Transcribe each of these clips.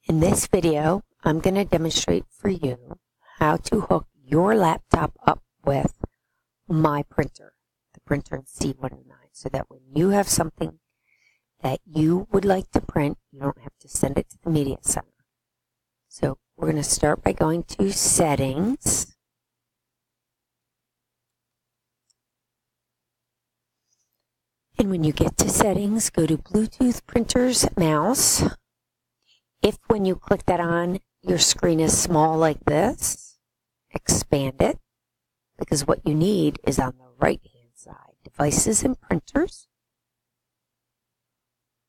In this video, I'm going to demonstrate for you how to hook your laptop up with my printer, the printer in C109, so that when you have something that you would like to print, you don't have to send it to the Media Center. So we're going to start by going to Settings. And when you get to Settings, go to Bluetooth Printers Mouse. If when you click that on, your screen is small like this, expand it, because what you need is on the right-hand side, Devices and Printers.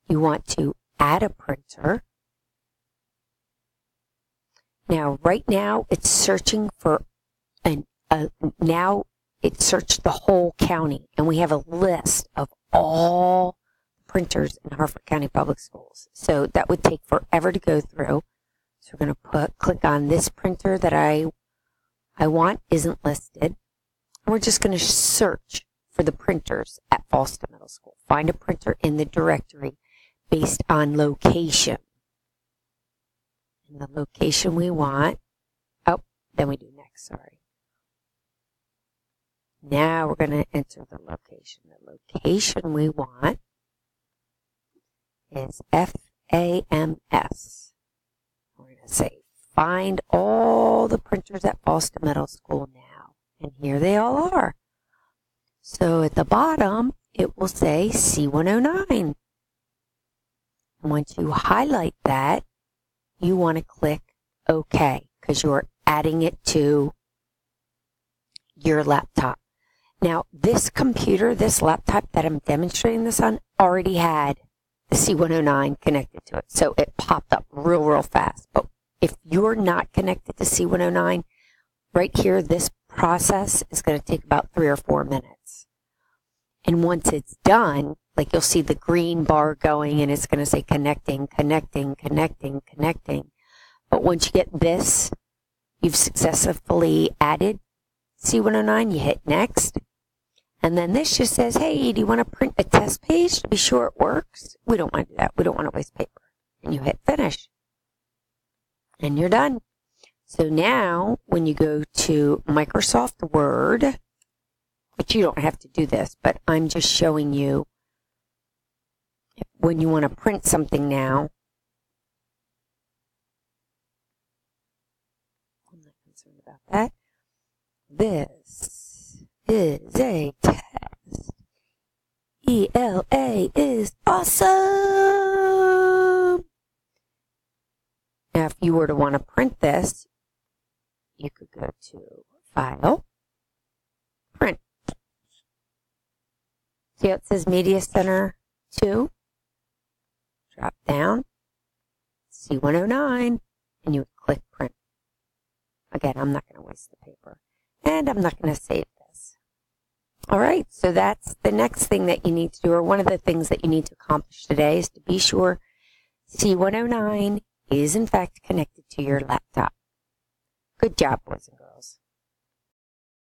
You want to add a printer. Now, right now, it's searching for, now it searched the whole county, and we have a list of all printers in Harford County Public Schools. So that would take forever to go through. So we're going to click on this printer that I want isn't listed. And we're just going to search for the printers at Fallston Middle School. Find a printer in the directory based on location. And the location we want, then we do next, sorry. Now we're going to enter the location. The location we want is FAMS. We're going to say, find all the printers at Fallston Middle School now. And here they all are. So at the bottom, it will say C109. And once you highlight that, you want to click OK, because you're adding it to your laptop. Now, this computer, this laptop that I'm demonstrating this on, already had the C109 connected to it. So it popped up real fast. But if you're not connected to C109, right here, this process is going to take about 3 or 4 minutes. And once it's done, like you'll see the green bar going and it's going to say connecting. But once you get this, you've successfully added C109, you hit next. And then this just says, hey, do you want to print a test page to be sure it works? We don't want to do that. We don't want to waste paper. And you hit finish. And you're done. So now, when you go to Microsoft Word, which you don't have to do this, but I'm just showing you when you want to print something now. I'm not concerned about that. This is a test. ELA is awesome. Now, if you were to want to print this, you could go to File, Print. See how it says Media Center 2? Drop down, C109, and you would click Print. Again, I'm not going to waste the paper. And I'm not going to save this. All right, so that's the next thing that you need to do, or one of the things that you need to accomplish today, is to be sure C109 is in fact connected to your laptop. Good job, boys and girls.